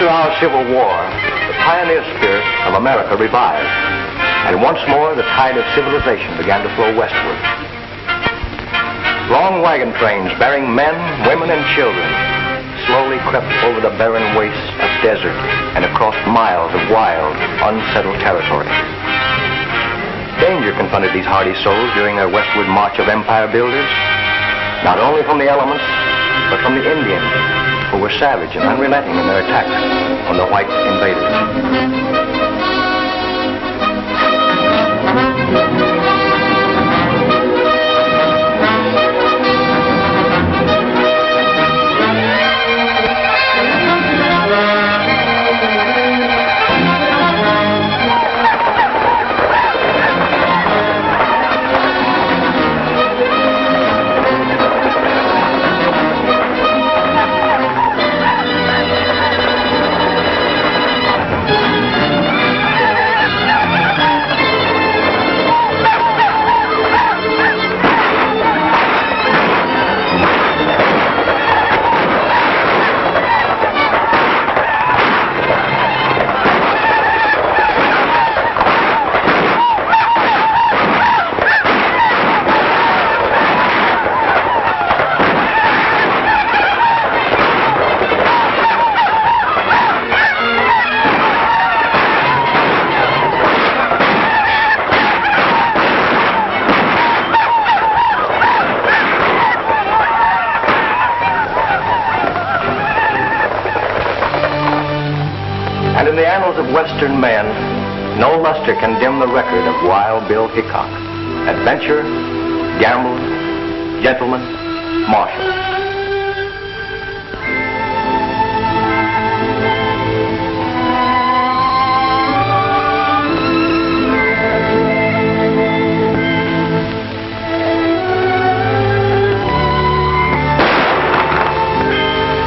After our Civil War, the pioneer spirit of America revived, and once more the tide of civilization began to flow westward. Long wagon trains bearing men, women, and children slowly crept over the barren wastes of desert and across miles of wild, unsettled territory. Danger confronted these hardy souls during their westward march of empire builders, not only from the elements, but from the Indians, who were savage and unrelenting in their attacks on the white invaders. Western men, no luster can dim the record of Wild Bill Hickok, adventurer, gambler, gentleman, marshal.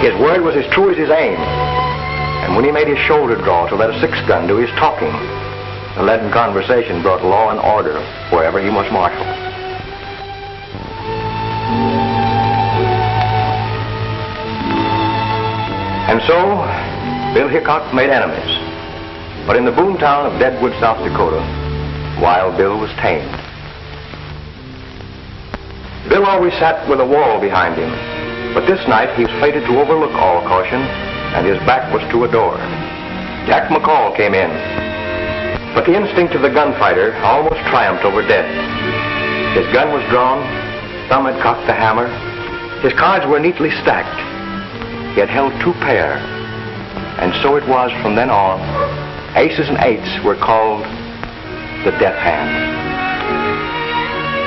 His word was as true as his aim. And when he made his shoulder draw to let a six-gun do his talking, the leaden conversation brought law and order wherever he was marshaled. And so, Bill Hickok made enemies. But in the boomtown of Deadwood, South Dakota, Wild Bill was tamed. Bill always sat with a wall behind him, but this night he was fated to overlook all caution, and his back was to a door. Jack McCoy came in, but the instinct of the gunfighter almost triumphed over death. His gun was drawn, Thumb had cocked the hammer, his cards were neatly stacked. He had held two pair, and so it was from then on. Aces and eights were called the death hand.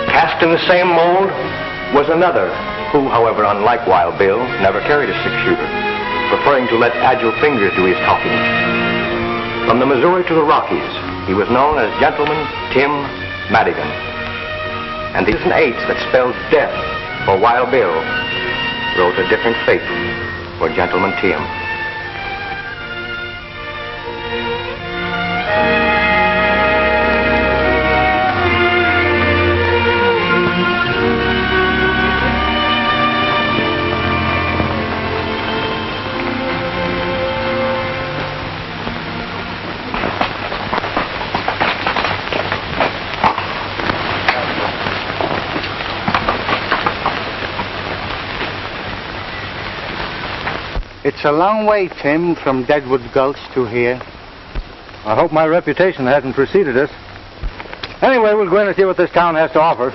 Cast in the same mold was another, who, however, unlike Wild Bill, never carried a six-shooter, preferring to let agile fingers do his talking. From the Missouri to the Rockies, he was known as Gentleman Tim Madigan. And these and eights that spelled death for Wild Bill wrote a different fate for Gentleman Tim. It's a long way, Tim, from Deadwood Gulch to here. I hope my reputation hasn't preceded us. Anyway, we'll go in and see what this town has to offer.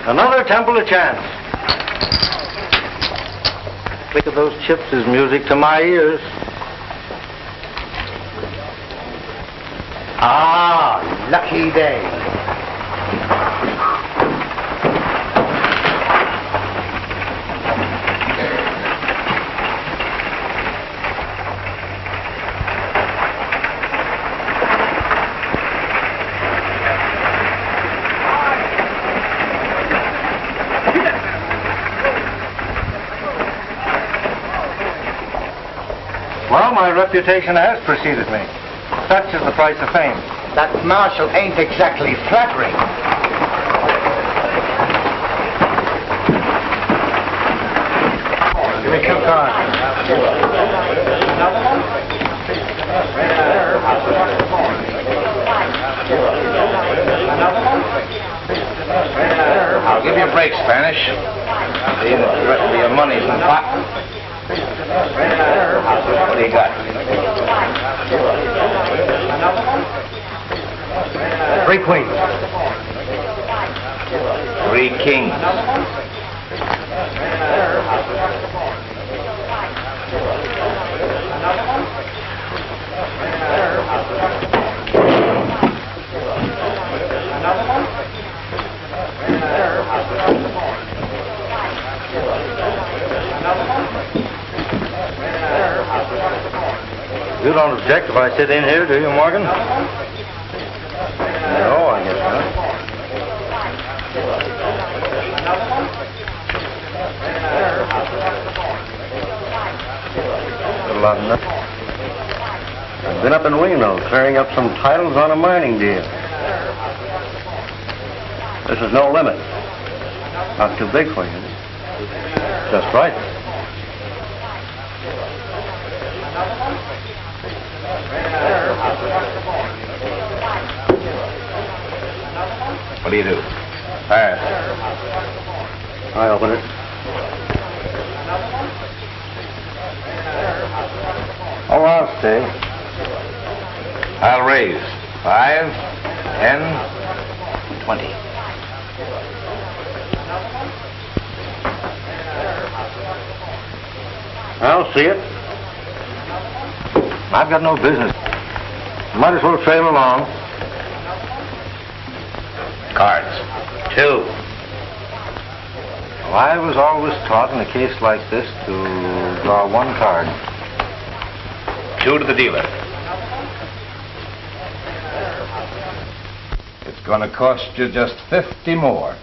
Another temple of chance. The click of those chips is music to my ears. Ah, lucky day. Well, my reputation has preceded me. Such is the price of fame. That Marshal ain't exactly flattering. Give me 2 cards. I'll give you a break, Spanish. The rest of your money's in the pot. What do you got? 3 queens. 3 kings. You don't object if I sit in here, do you, Morgan? No, I guess not. Got a lot of nothing. I've been up in Reno clearing up some titles on a mining deal. This is no limit. Not too big for you. Just right. What do you do? Pass. I open it. Oh, I'll stay. I'll raise. 5, 10, 20. I'll see it. I've got no business. Might as well trail along. Cards. 2. Well, I was always taught in a case like this to draw 1 card. 2 to the dealer. It's going to cost you just 50 more.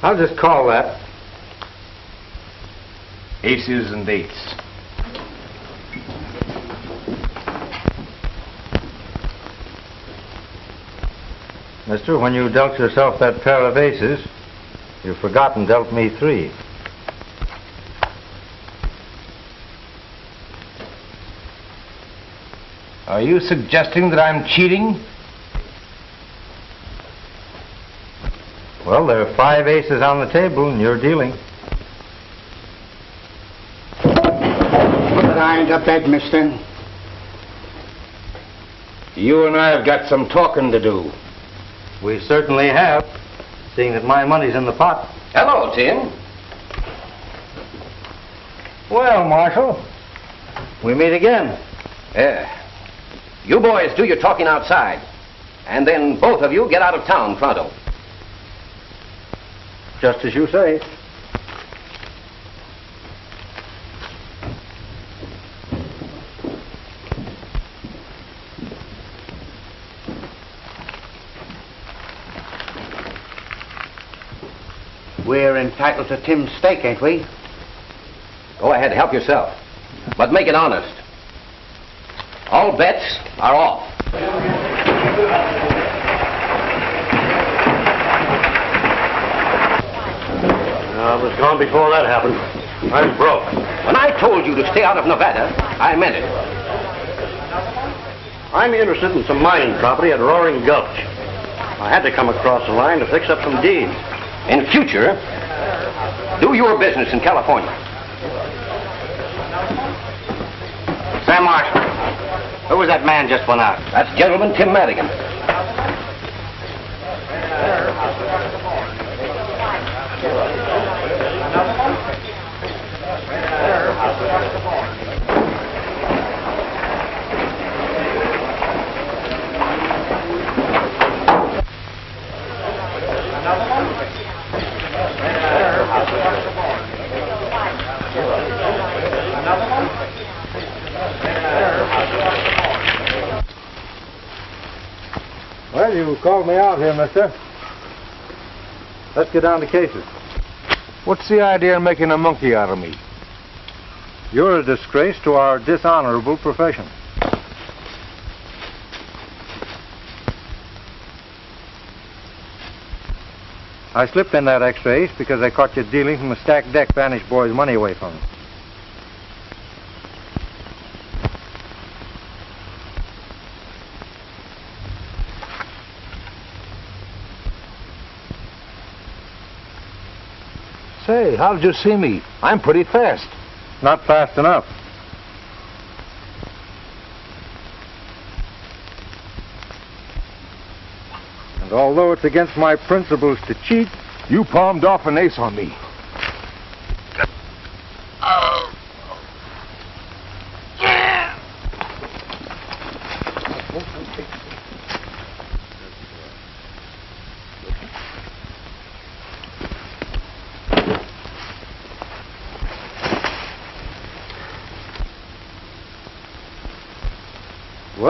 I'll just call that. Aces and 8s. Mister, when you dealt yourself that pair of aces, you've forgotten dealt me 3. Are you suggesting that I'm cheating? Well, there are 5 aces on the table, and you're dealing. Put it behind the bed, mister. You and I have got some talking to do. We certainly have, seeing that my money's in the pot. Hello, Tim. Well, Marshal, we meet again. You boys do your talking outside, and then both of you get out of town pronto. Just as you say. We're entitled to Tim's stake, ain't we? Go ahead, help yourself. But make it honest. All bets are off. I was gone before that happened. I'm broke. When I told you to stay out of Nevada, I meant it. I'm interested in some mining property at Roaring Gulch. I had to come across the line to fix up some deeds. In future, do your business in California. Sam Marshal, who was that man just went out? That's Gentleman Tim Madigan. Well, you called me out here, mister. Let's get down to cases. What's the idea of making a monkey out of me? You're a disgrace to our dishonorable profession. I slipped in that extra ace because I caught you dealing from a stacked deck vanished boy's money away from him. Say, how did you see me? I'm pretty fast. Not fast enough. And although it's against my principles to cheat, You palmed off an ace on me.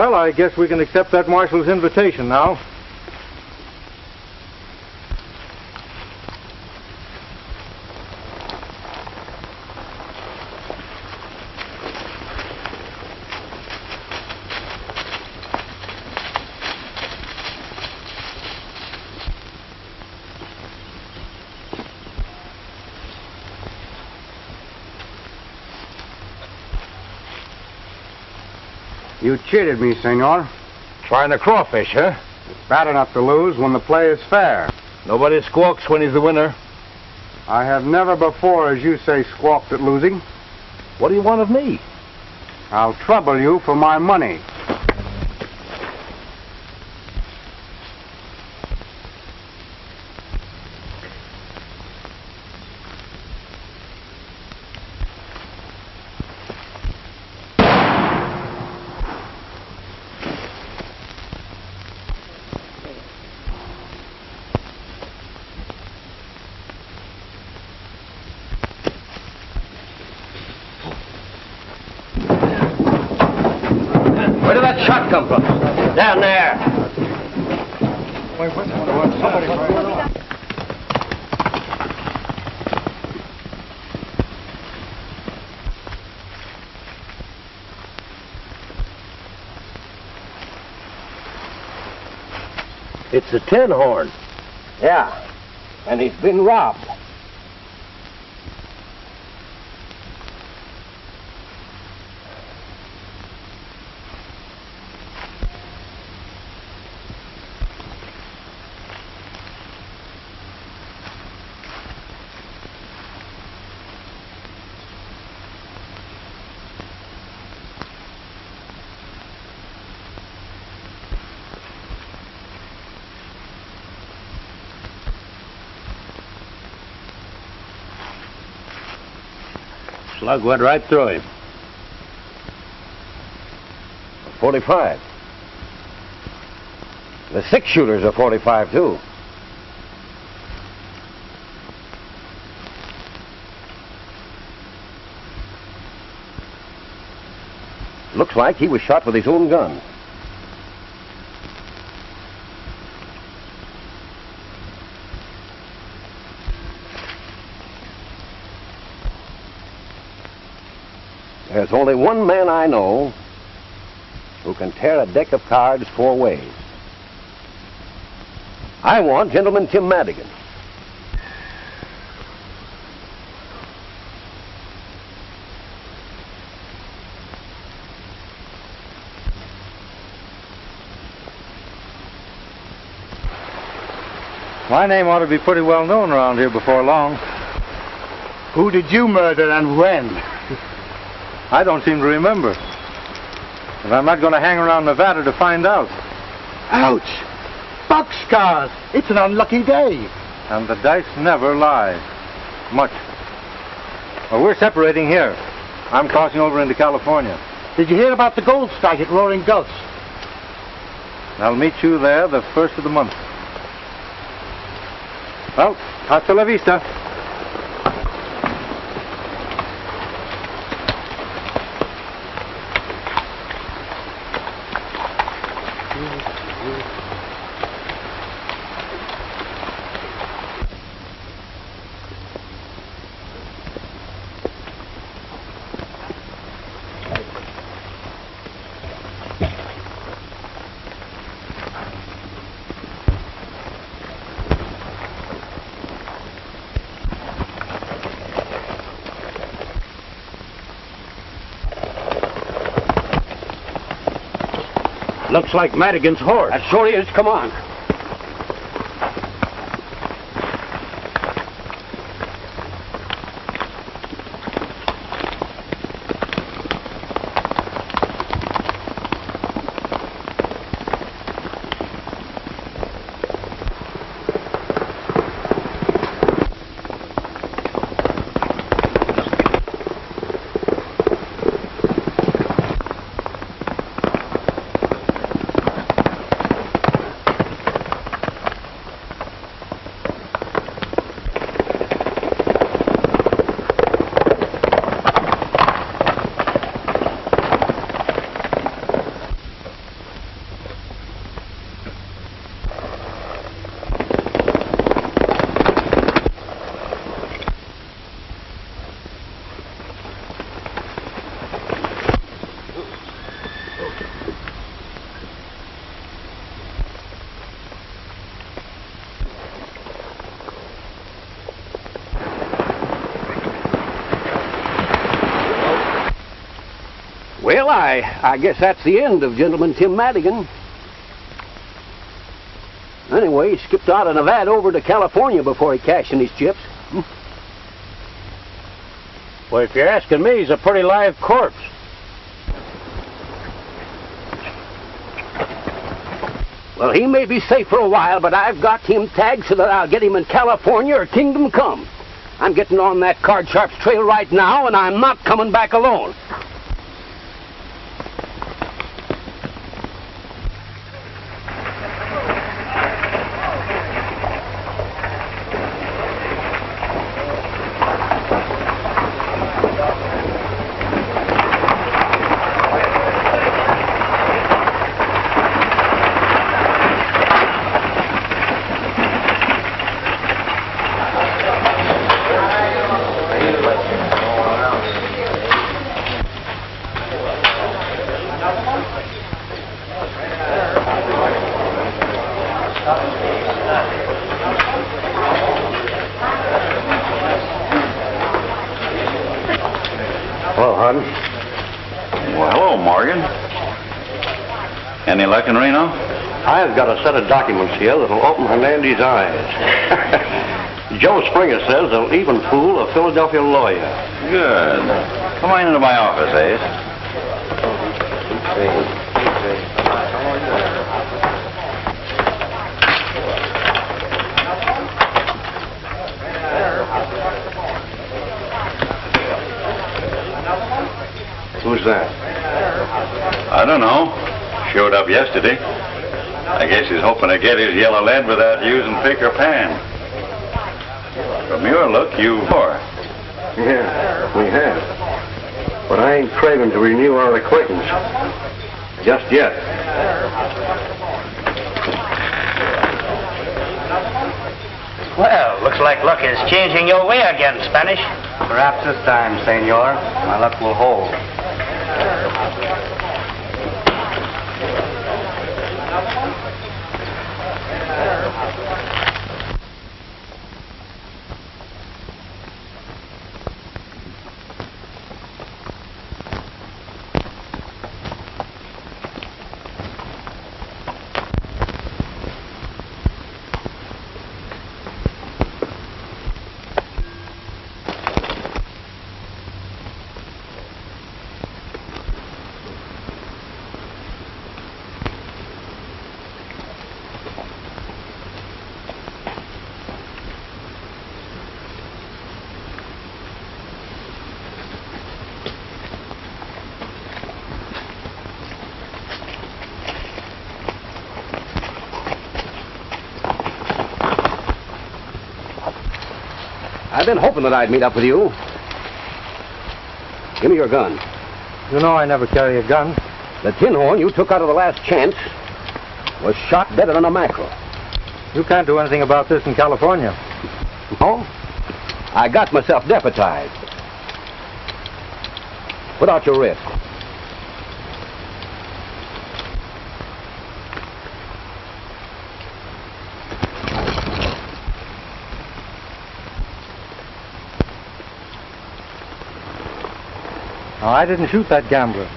well, I guess we can accept that marshal's invitation now. You cheated me, senor. Trying to crawfish, huh? Bad enough to lose when the play is fair. Nobody squawks when he's the winner. I have never before, as you say, squawked at losing. What do you want of me? I'll trouble you for my money. Where did that shot come from? Down there. It's a tin horn. Yeah, and he's been robbed. Slug went right through him. 45. The six-shooter's a 45, too. Looks like he was shot with his own gun. There's only one man I know who can tear a deck of cards four ways. I want Gentleman Tim Madigan. My name ought to be pretty well known around here before long. Who did you murder and when? I don't seem to remember. And I'm not going to hang around Nevada to find out. Ouch! Boxcars! It's an unlucky day. And the dice never lie. Much. Well, we're separating here. I'm crossing over into California. Did you hear about the gold strike at Roaring Gulch? I'll meet you there the first of the month. Well, hasta la vista. Looks like Madigan's horse. That sure is. Come on. Well, I guess that's the end of Gentleman Tim Madigan. Anyway, he skipped out of Nevada over to California before he cashed in his chips. Well, if you're asking me, he's a pretty live corpse. Well, he may be safe for a while, but I've got him tagged so that I'll get him in California or kingdom come. I'm getting on that Card Sharp's trail right now, and I'm not coming back alone. Hello, Hodgins. Well, hello, Morgan. Any luck in Reno? I've got a set of documents here that'll open Hernandez's eyes. Joe Springer says they'll even fool a Philadelphia lawyer. Good. Come on into my office, Ace. Who's that? I don't know. Showed up yesterday. I guess he's hoping to get his yellow lead without using pick or pan. From your look, you are. Yeah, we have. But I ain't craving to renew our acquaintance. Just yet. Well, looks like luck is changing your way again, Spanish. Perhaps this time, senor, my luck will hold. I've been hoping that I'd meet up with you. Give me your gun. You know I never carry a gun. The tin horn you took out of the last chance was shot better than a mackerel. You can't do anything about this in California. Oh? I got myself deputized. Put out your wrist. Now, I didn't shoot that gambler.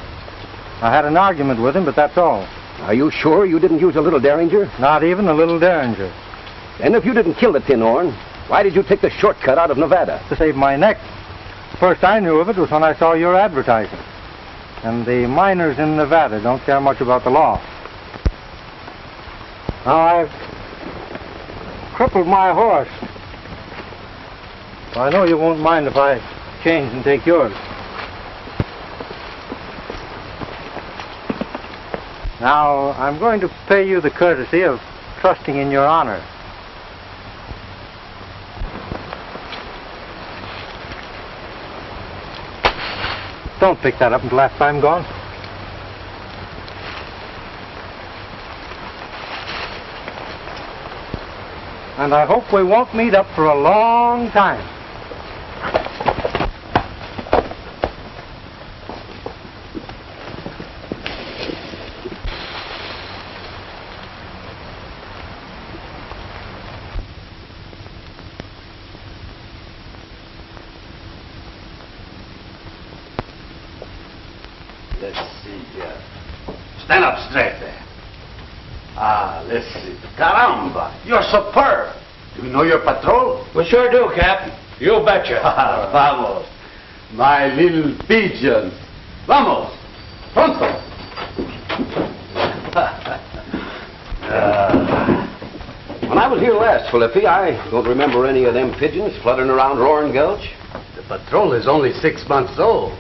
I had an argument with him, but that's all. Are you sure you didn't use a little derringer? Not even a little derringer. And if you didn't kill the tin horn, why did you take the shortcut out of Nevada? To save my neck. First I knew of it was when I saw your advertising. And the miners in Nevada don't care much about the law. Now I've crippled my horse. I know you won't mind if I change and take yours. Now, I'm going to pay you the courtesy of trusting in your honor. Don't pick that up until after I'm gone. And I hope we won't meet up for a long time. Let's see here. Stand up straight there. Let's see. Caramba, you're superb. Do you know your patrol? We sure do, Cap. You betcha. Vamos. My little pigeons. Vamos. Pronto. When I was here last, Felipe, I don't remember any of them pigeons fluttering around Roaring Gulch. The patrol is only 6 months old,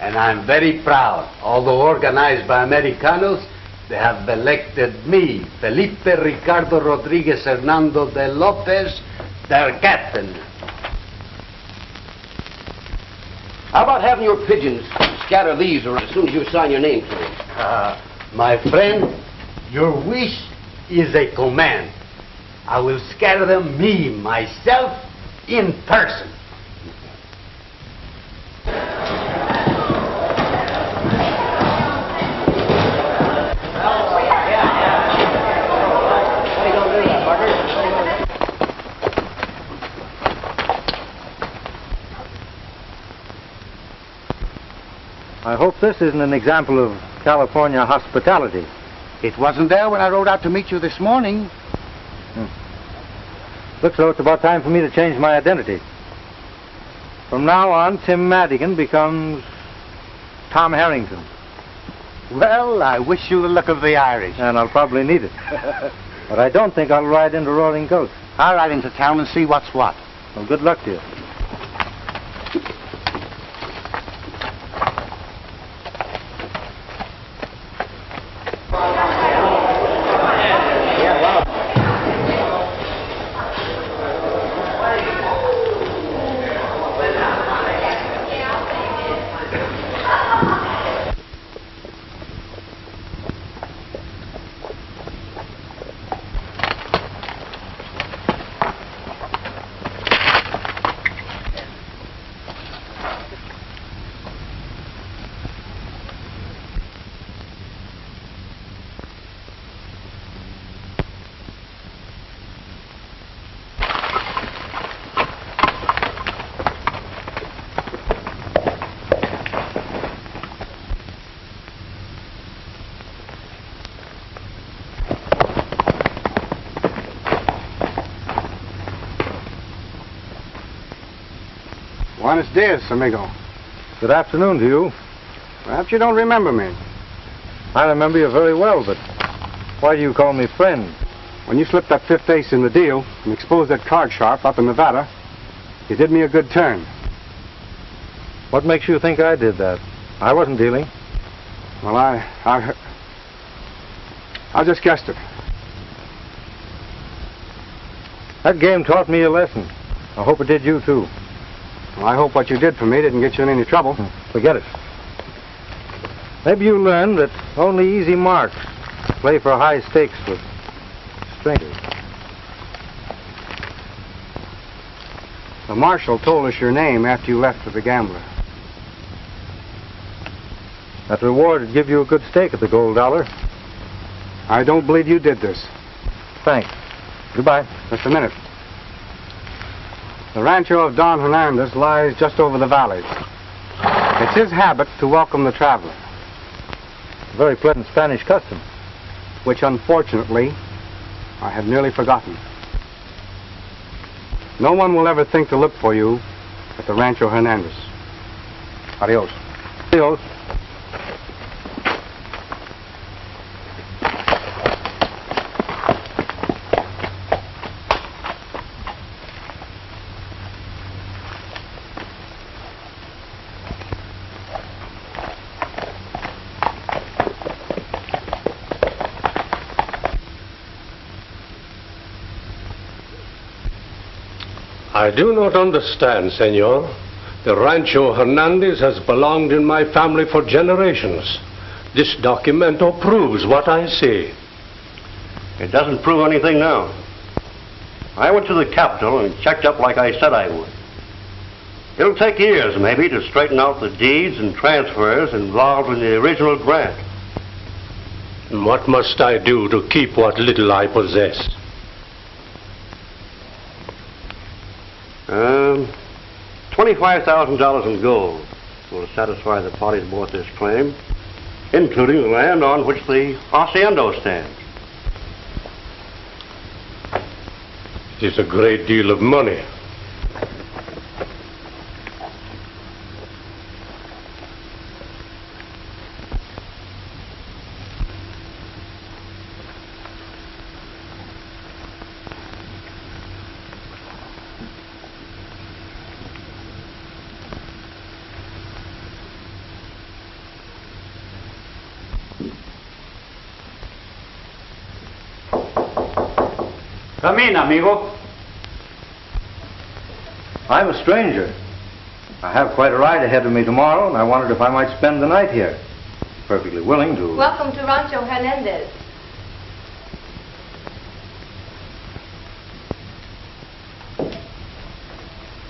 and I'm very proud. Although organized by Americanos, they have elected me, Felipe Ricardo Rodriguez Hernando de Lopez, their captain. How about having your pigeons scatter these or as soon as you sign your name to them? My friend, your wish is a command. I will scatter them myself, in person. I hope this isn't an example of California hospitality. It wasn't there when I rode out to meet you this morning. Looks though it's about time for me to change my identity. From now on, Tim Madigan becomes Tom Harrington. Well, I wish you the luck of the Irish. And I'll probably need it. But I don't think I'll ride into Roaring Gulch. I'll ride into town and see what's what. Well, good luck to you. Buenos dias, amigo. Good afternoon to you. Perhaps you don't remember me. I remember you very well, but why do you call me friend? When you slipped that fifth ace in the deal and exposed that card sharp up in Nevada, you did me a good turn. What makes you think I did that? I wasn't dealing. Well, I just guessed it. That game taught me a lesson. I hope it did you, too. Well, I hope what you did for me didn't get you in any trouble. Forget it. Maybe you learned that only easy marks play for high stakes with strangers. The Marshal told us your name after you left for the gambler. That reward would give you a good stake at the gold dollar. I don't believe you did this. Thanks. Goodbye. Just a minute. The rancho of Don Hernandez lies just over the valley. It's his habit to welcome the traveler. Very pleasant Spanish custom. which unfortunately I have nearly forgotten. No one will ever think to look for you at the Rancho Hernandez. Adios. Adios. I do not understand, senor. The Rancho Hernandez has belonged in my family for generations. This documento proves what I say. It doesn't prove anything now. I went to the Capitol and checked up like I said I would. It'll take years, maybe, to straighten out the deeds and transfers involved in the original grant. And what must I do to keep what little I possess? $25,000 in gold will satisfy the parties who bought this claim, including the land on which the hacienda stands. It is a great deal of money. Come in, amigo. I'm a stranger. I have quite a ride ahead of me tomorrow, and I wondered if I might spend the night here. Perfectly willing to... Welcome to Rancho Hernandez.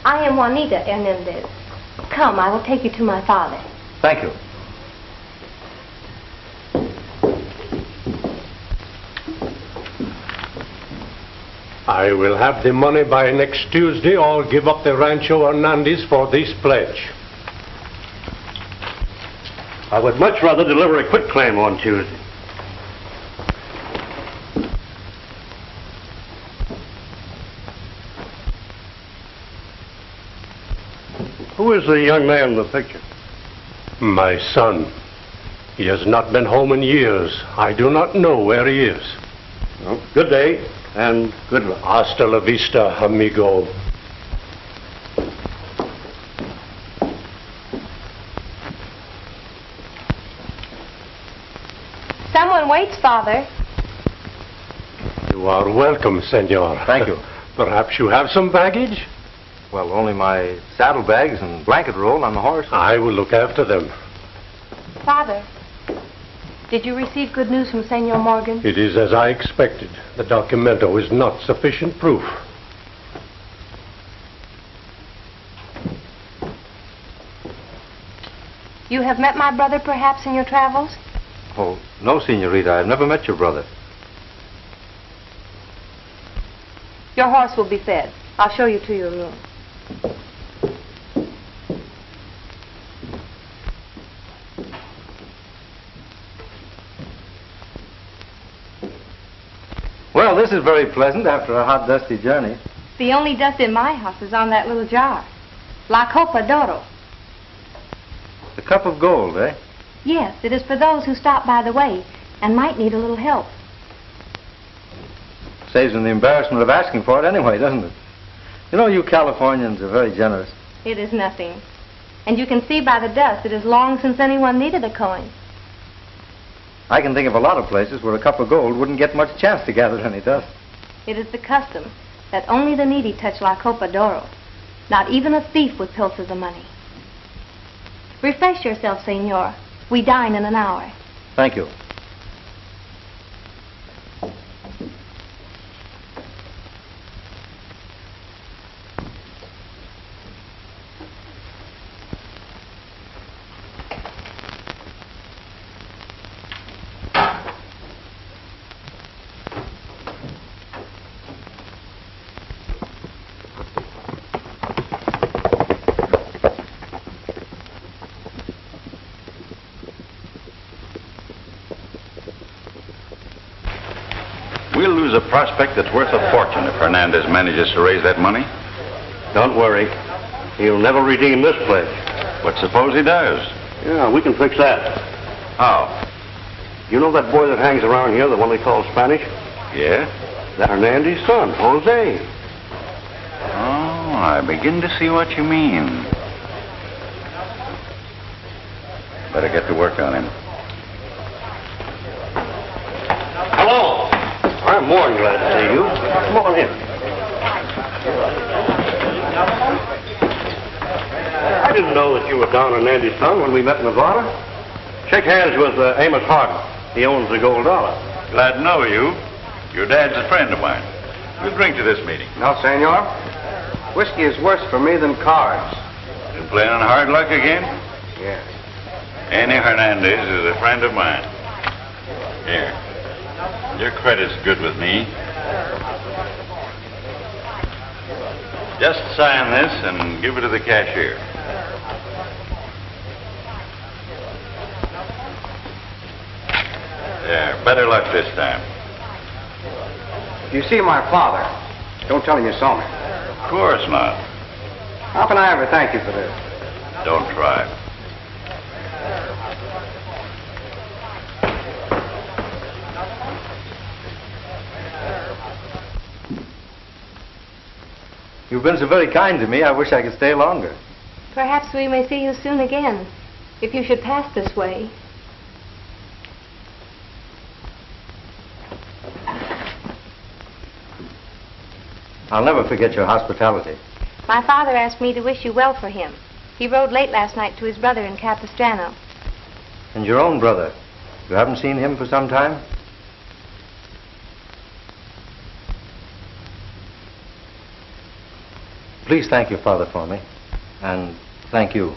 I am Juanita Hernandez. Come, I will take you to my father. Thank you. I will have the money by next Tuesday or give up the Rancho Hernandez for this pledge. I would much rather deliver a quit claim on Tuesday. Who is the young man in the picture? My son. He has not been home in years. I do not know where he is. Well, good day. And good luck. Hasta la vista, amigo. Someone waits, Father. You are welcome, senor. Thank you. Perhaps you have some baggage? Well, only my saddlebags and blanket roll on the horse. I will look after them. Father, did you receive good news from Senor Morgan? It is as I expected. The documento is not sufficient proof. You have met my brother, perhaps, in your travels? Oh, no, senorita. I've never met your brother. Your horse will be fed. I'll show you to your room. Well, this is very pleasant after a hot, dusty journey. The only dust in my house is on that little jar. La Copa d'Oro. The cup of gold, eh? Yes, it is for those who stop by the way and might need a little help. Saves them the embarrassment of asking for it anyway, doesn't it? You know, you Californians are very generous. It is nothing. And you can see by the dust it is long since anyone needed a coin. I can think of a lot of places where a cup of gold wouldn't get much chance to gather any dust. It is the custom that only the needy touch La Copa d'Oro. Not even a thief would pilfer the money. Refresh yourself, senor. We dine in an hour. Thank you. We'll lose a prospect that's worth a fortune if Hernandez manages to raise that money. Don't worry. He'll never redeem this pledge. But suppose he does? Yeah, we can fix that. How? You know that boy that hangs around here, the one they call Spanish? Yeah? That's Hernandez's son, Jose. Oh, I begin to see what you mean. Better get to work on him. Hello. I'm more than glad to see you. Come on in. I didn't know that you were Don Hernandez's son when we met in Nevada. Shake hands with Amos Harden. He owns the Gold Dollar. Glad to know you. Your dad's a friend of mine. We'll drink to this meeting. No, senor. Whiskey is worse for me than cards. Been playing on hard luck again? Yes. Annie Hernandez is a friend of mine. Here. Your credit's good with me. Just sign this and give it to the cashier. There, better luck this time. If you see my father, don't tell him you saw me. Of course not. How can I ever thank you for this? Don't try. You've been so very kind to me, I wish I could stay longer. Perhaps we may see you soon again, if you should pass this way. I'll never forget your hospitality. My father asked me to wish you well for him. He rode late last night to his brother in Capistrano. And your own brother. You haven't seen him for some time? Please thank your father for me. And thank you.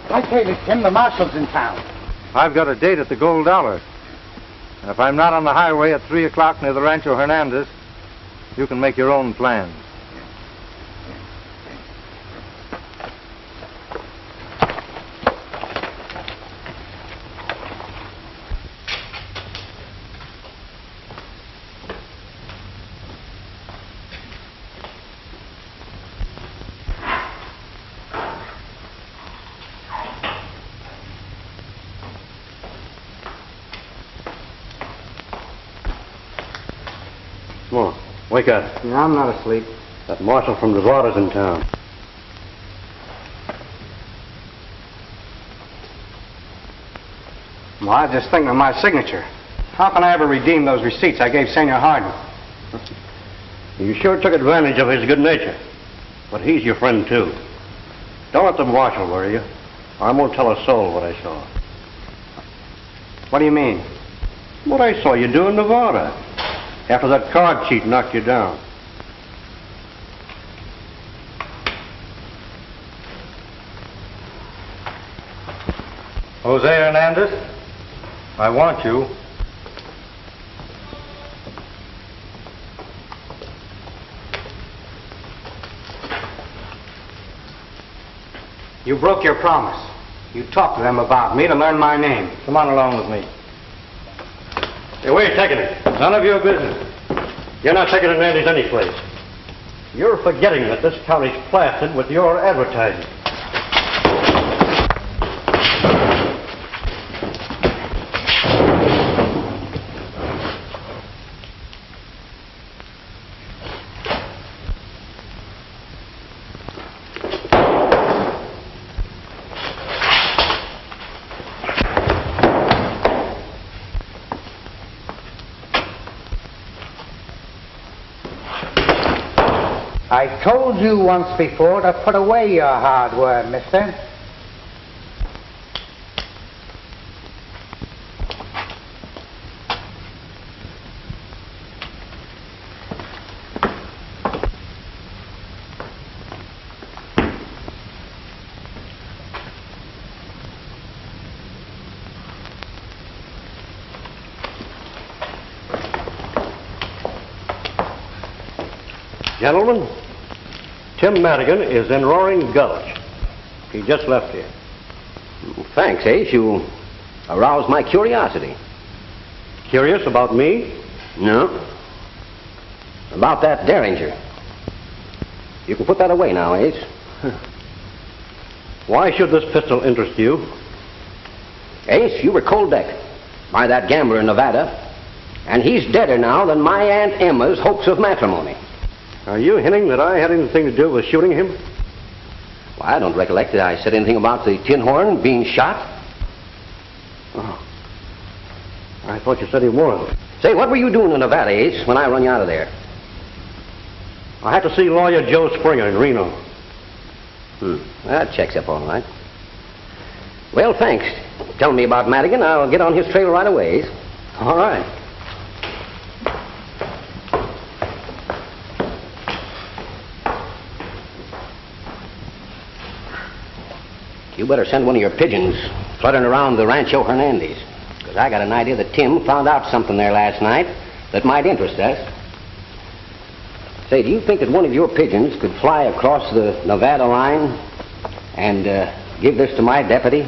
I tell you, Tim, the Marshal's in town. I've got a date at the Gold Dollar. And if I'm not on the highway at 3 o'clock near the Rancho Hernandez, you can make your own plans. Come on, wake up. Yeah, I'm not asleep. That Marshal from Nevada's in town. Well, I was just thinking of my signature. How can I ever redeem those receipts I gave Senor Harden? You sure took advantage of his good nature. But he's your friend, too. Don't let the Marshal worry you. I won't tell a soul what I saw. What do you mean? What I saw you do in Nevada. After that card cheat knocked you down. Jose Hernandez, I want you. You broke your promise. You talked to them about me to learn my name. Come on along with me. Hey, where are you taking it? None of your business. You're not taking Hernandez any place. You're forgetting that this county's plastered with your advertising. I told you once before to put away your hardware, mister. Gentlemen, Tim Madigan is in Roaring Gulch. He just left here. Thanks, Ace. You aroused my curiosity. Curious about me? No. About that Derringer. You can put that away now, Ace. Why should this pistol interest you? Ace, you were cold-decked by that gambler in Nevada, and he's deader now than my Aunt Emma's hopes of matrimony. Are you hinting that I had anything to do with shooting him? Well, I don't recollect that I said anything about the tin horn being shot. Oh. I thought you said he was. Say, what were you doing in Nevada, Ace, when I run you out of there? I had to see lawyer Joe Springer in Reno. That checks up all right. Well, thanks. Tell me about Madigan. I'll get on his trail right away. Ace. All right. You better send one of your pigeons fluttering around the Rancho Hernandez, because I got an idea that Tim found out something there last night that might interest us. Say, do you think that one of your pigeons could fly across the Nevada line and give this to my deputy?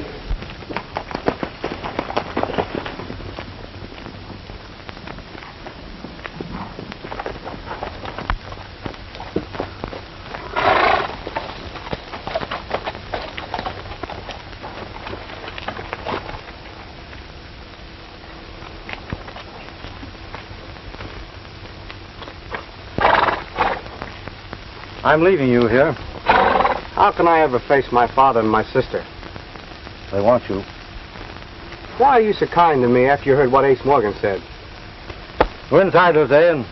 I'm leaving you here. How can I ever face my father and my sister? They want you. Why are you so kind to me after you heard what Ace Morgan said? Go inside, Jose, and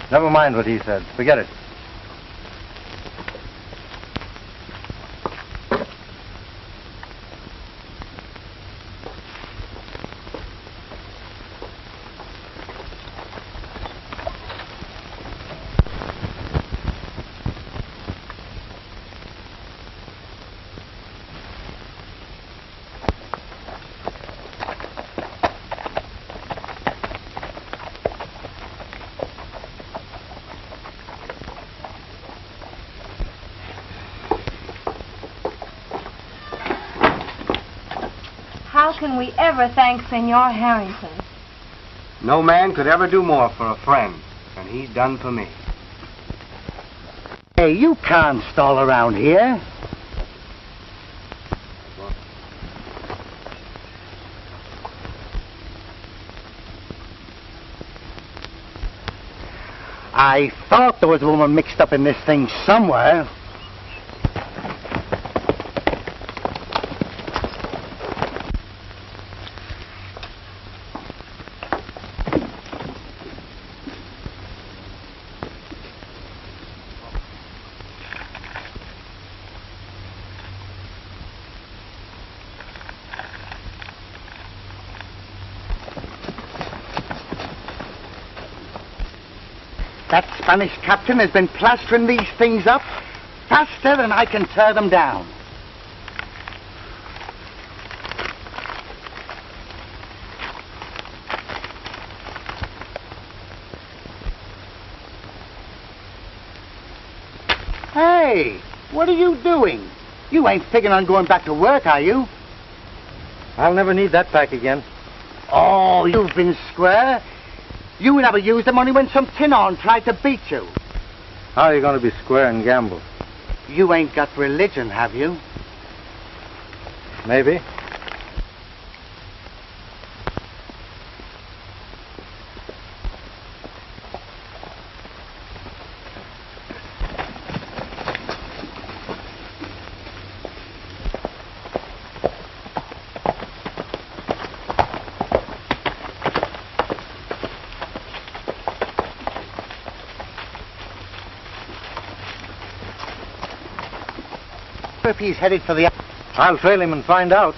never mind what he said. Forget it. How can we ever thank Senor Harrington? No man could ever do more for a friend than he's done for me. Hey, you can't stall around here. I thought there was a woman mixed up in this thing somewhere. That Spanish captain has been plastering these things up faster than I can tear them down. Hey, what are you doing? You ain't figuring on going back to work, are you? I'll never need that back again. Oh, you've been square. You never used the money when some tin-on tried to beat you. How are you going to be square and gamble? You ain't got religion, have you? Maybe. If he's headed for the... I'll trail him and find out.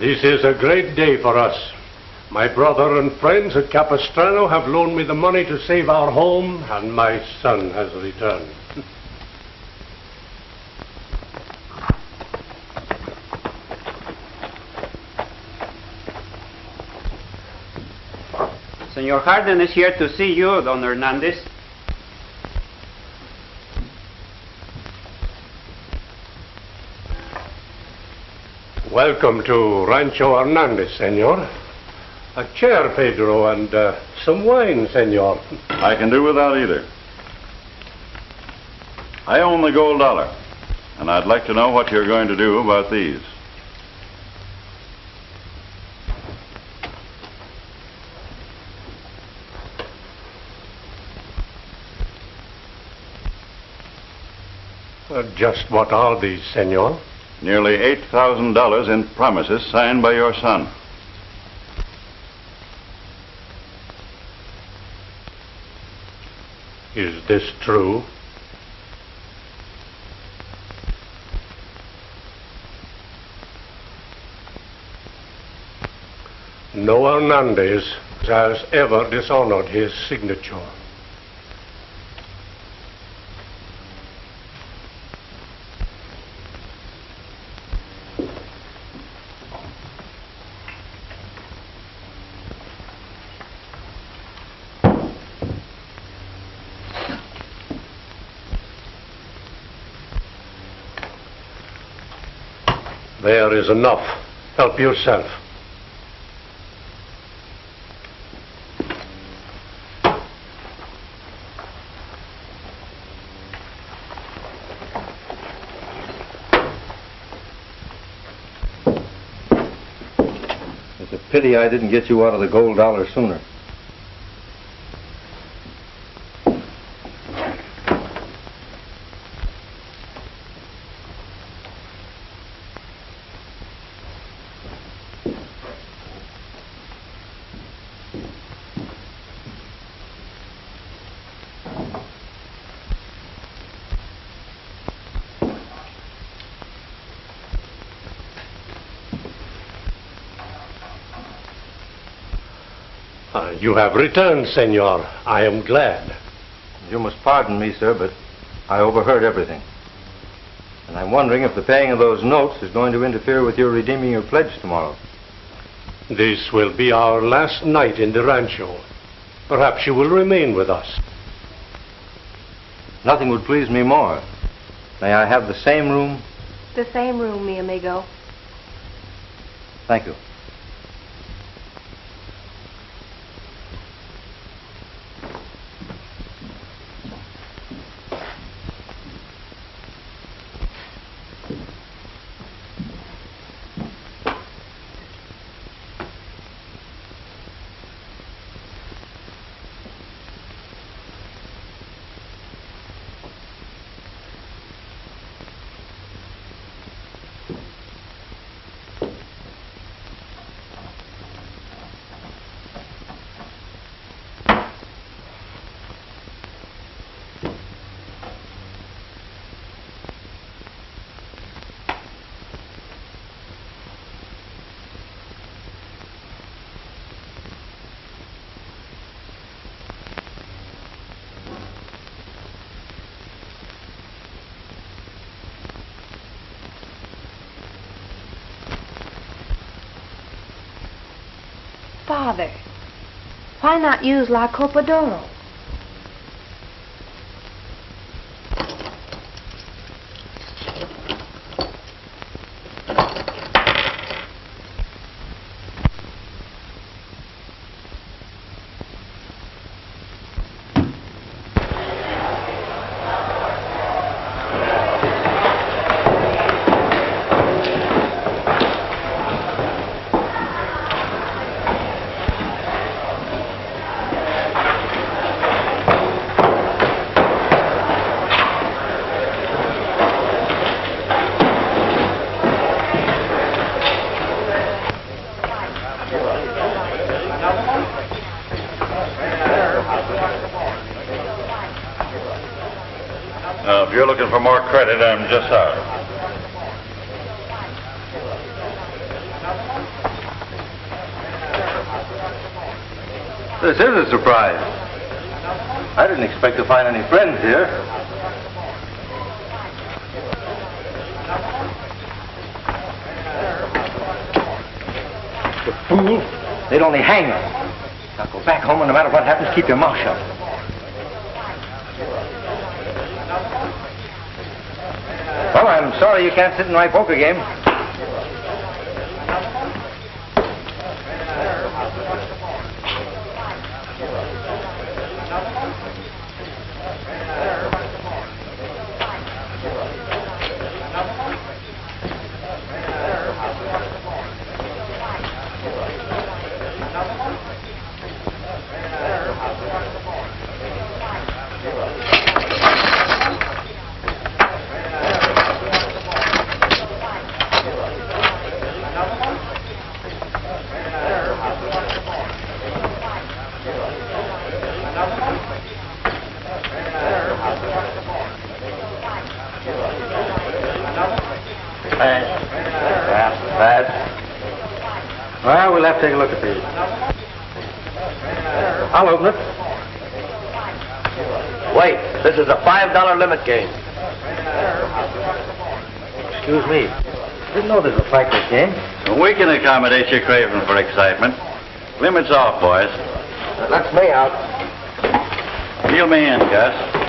This is a great day for us. My brother and friends at Capistrano have loaned me the money to save our home, and my son has returned. Senor Harden is here to see you, Don Hernandez. Welcome to Rancho Hernandez, senor. A chair, Pedro, and some wine, senor. I can do without either. I own the gold dollar, and I'd like to know what you're going to do about these. Just what are these, senor? Nearly $8,000 in promises signed by your son. Is this true? No Hernandez has ever dishonored his signature. There is enough. Help yourself. It's a pity I didn't get you out of the gold dollar sooner. You have returned, senor. I am glad. You must pardon me, sir, but I overheard everything. And I'm wondering if the paying of those notes is going to interfere with your redeeming your pledge tomorrow. This will be our last night in the rancho. Perhaps you will remain with us. Nothing would please me more. May I have the same room? The same room, mi amigo. Thank you. Father, why not use La Copa d'Oro? If you're looking for more credit, I'm just out. This is a surprise. I didn't expect to find any friends here. The fool. They'd only hang you. Now go back home and no matter what happens, keep your mouth shut. Well, I'm sorry you can't sit in my poker game. Well, we'll have to take a look at these. I'll open it. Wait, this is a $5 limit game. Excuse me. Didn't know this was like this game. We can accommodate your craving for excitement. Limits off, boys. That's me out. Deal me in, Gus.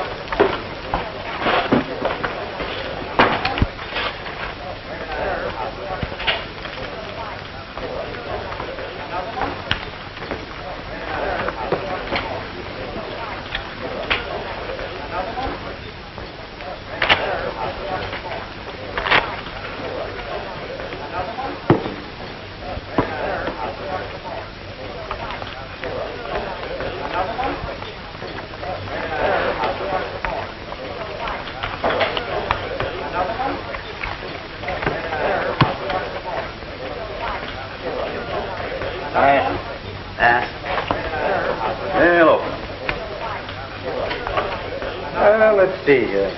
Let's see here.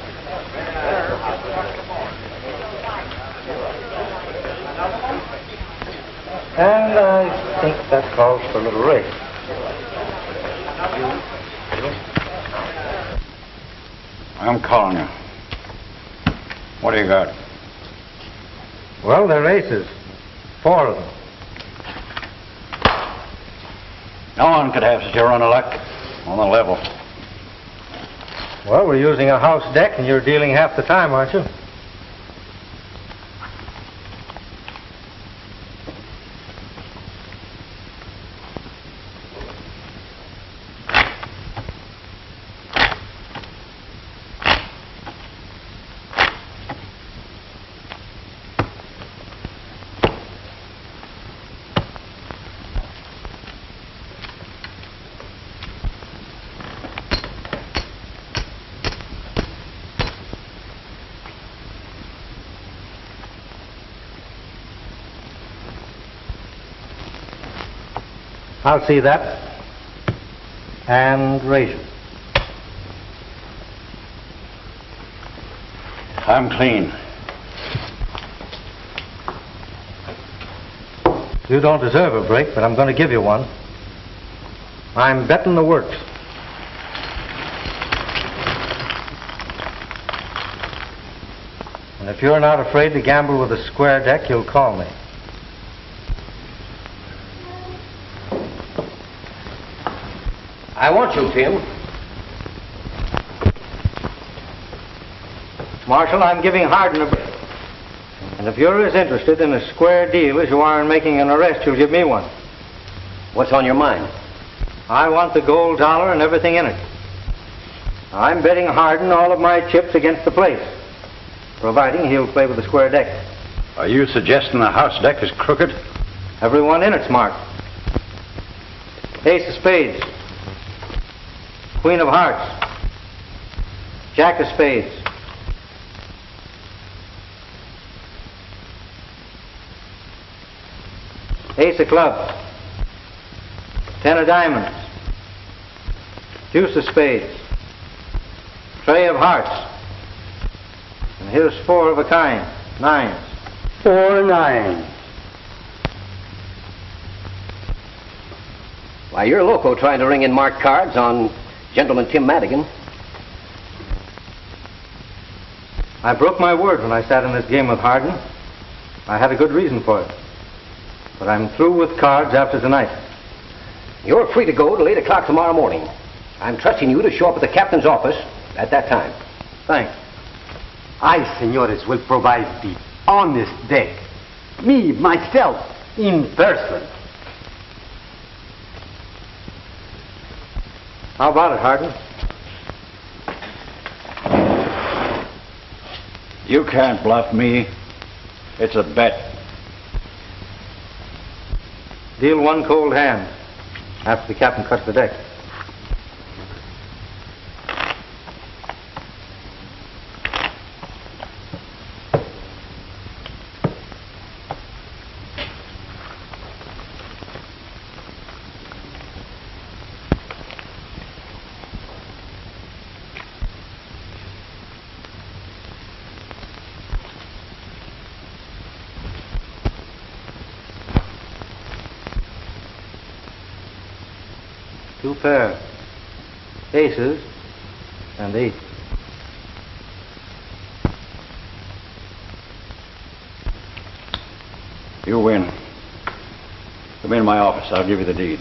And I think that calls for a little race. I'm calling you. What do you got? Well, they're aces. 4 of them. No one could have such a run of luck on the level. Well, we're using a house deck, and you're dealing half the time, aren't you? I'll see that. And raise it. I'm clean. You don't deserve a break, but I'm going to give you one. I'm betting the works. And if you're not afraid to gamble with a square deck, you'll call me. I want you, Tim. Marshal, I'm giving Harden a break. And if you're as interested in a square deal as you are in making an arrest, you'll give me one. What's on your mind? I want the gold dollar and everything in it. I'm betting Harden all of my chips against the place, providing he'll play with the square deck. Are you suggesting the house deck is crooked? Everyone in it's marked. Ace of spades. Queen of hearts. Jack of spades. Ace of clubs. 10 of diamonds. Deuce of spades. Trey of hearts. And here's 4 of a kind. 9s. 4 9s. Why, you're loco trying to ring in marked cards on Gentleman Tim Madigan. I broke my word when I sat in this game with Harden. I had a good reason for it. But I'm through with cards after tonight. You're free to go till 8 o'clock tomorrow morning. I'm trusting you to show up at the captain's office at that time. Thanks. I, senores, will provide the honest deck. Me, myself, in person. How about it, Harden? You can't bluff me. It's a bet. Deal one cold hand after the captain cuts the deck. Two pair. Aces and 8. You win. Come in my office. I'll give you the deed.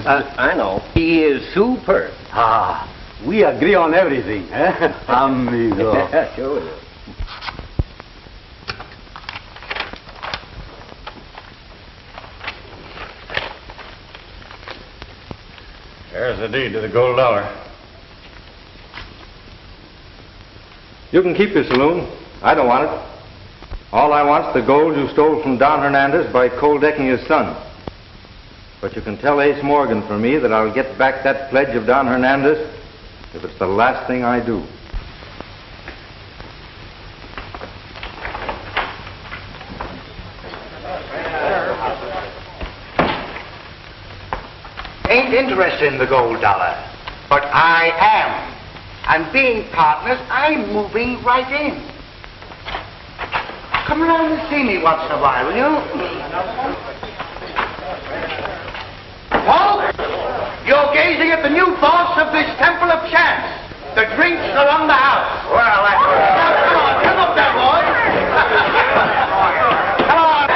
I know. He is superb. Ah, we agree on everything, eh? Amigo. Sure. There's the deed to the gold dollar. You can keep your saloon. I don't want it. All I want's the gold you stole from Don Hernandez by cold decking his son. But you can tell Ace Morgan for me that I'll get back that pledge of Don Hernandez if it's the last thing I do. Ain't interested in the gold dollar, but I am. And being partners, I'm moving right in. Come around and see me once in a while, will you? Paul, you're gazing at the new boss of this Temple of Chance. The drinks are on the house. Well, now, come up there, boy. Come on.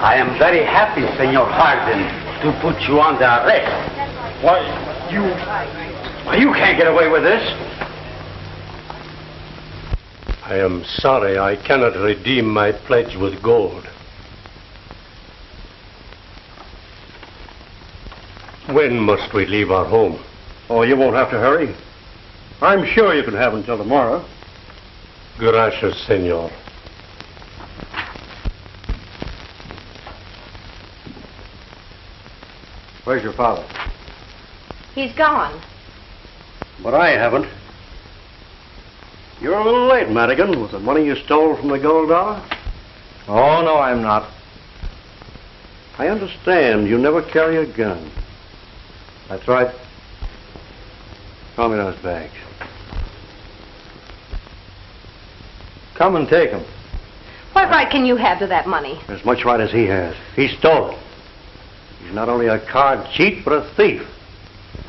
I am very happy, Senor Harden, to put you under arrest. Why, you can't get away with this. I am sorry I cannot redeem my pledge with gold. When must we leave our home? Oh, you won't have to hurry. I'm sure you can have until tomorrow. Gracias, senor. Where's your father? He's gone. But I haven't. You're a little late, Madigan, with the money you stole from the gold dollar. Oh, no, I'm not. I understand you never carry a gun. That's right. Call me those bags. Come and take them. What right can you have to that money? As much right as he has. He stole it. He's not only a card cheat, but a thief.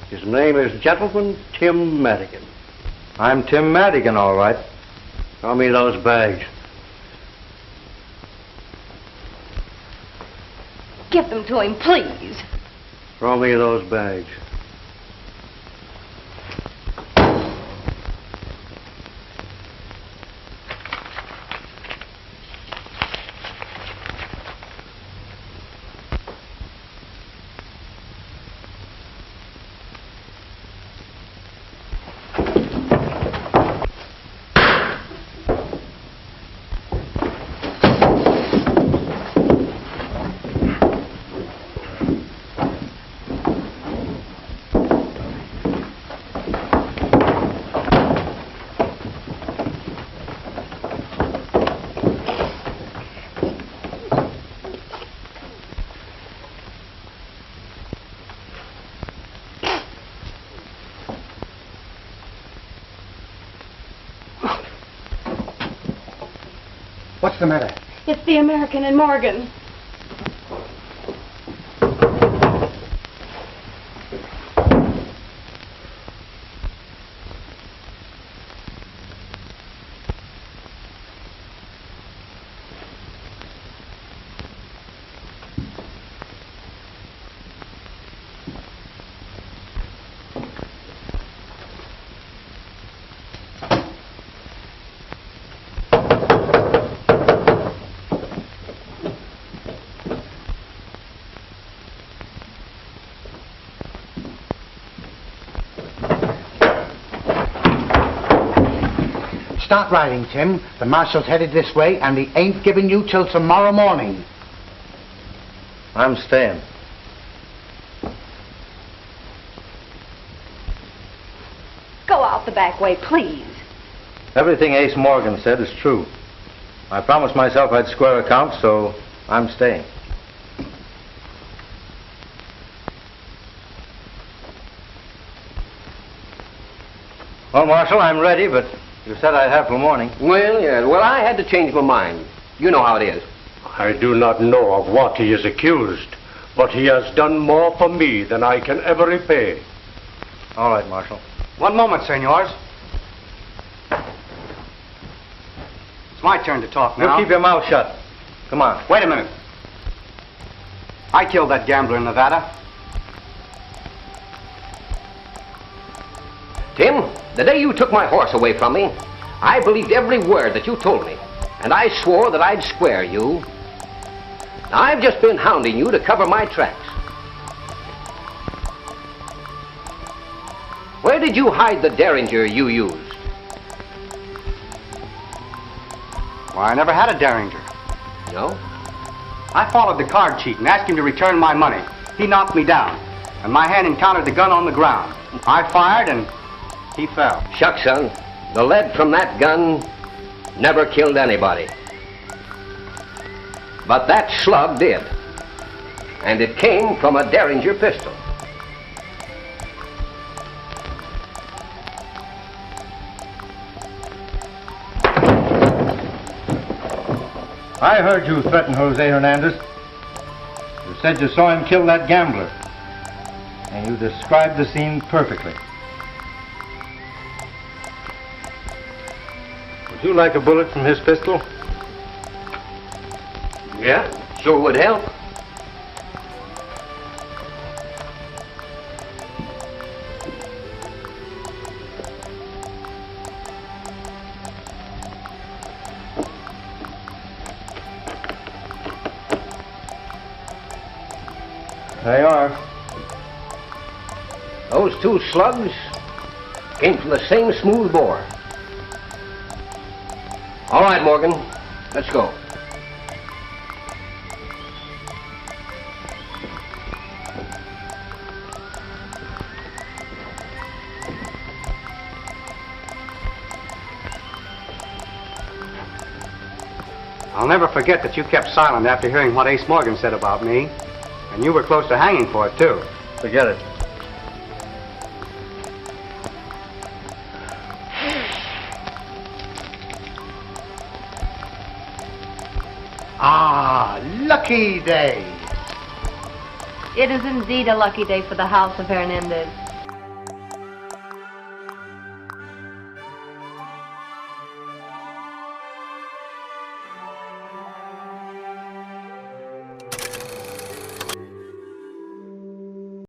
His name is Gentleman Tim Madigan. I'm Tim Madigan, all right. Call me those bags. Give them to him, please. Throw me those bags. What's the matter? It's the American and Morgan. Start riding, Tim. The marshal's headed this way, and he ain't giving you till tomorrow morning. I'm staying. Go out the back way, please. Everything Ace Morgan said is true. I promised myself I'd square accounts, so I'm staying. Well, Marshal, I'm ready, but you said I'd have till morning. Well, yeah. Well, I had to change my mind. You know how it is. I do not know of what he is accused, but he has done more for me than I can ever repay. All right, Marshal. One moment, senors. It's my turn to talk now. You keep your mouth shut. Come on. Wait a minute. I killed that gambler in Nevada. Tim, the day you took my horse away from me, I believed every word that you told me, and I swore that I'd square you. Now, I've just been hounding you to cover my tracks. Where did you hide the Derringer you used? Why, I never had a Derringer. No? I followed the card cheat and asked him to return my money. He knocked me down, and my hand encountered the gun on the ground. I fired, and he fell. Shucks, son. The lead from that gun never killed anybody. But that slug did. And it came from a Derringer pistol. I heard you threaten Jose Hernandez. You said you saw him kill that gambler. And you described the scene perfectly. Would you like a bullet from his pistol? Yeah, sure would help. They are. Those two slugs came from the same smooth bore. All right, Morgan, let's go. I'll never forget that you kept silent after hearing what Ace Morgan said about me. And you were close to hanging for it, too. Forget it. Ah, lucky day. It is indeed a lucky day for the house of Hernandez.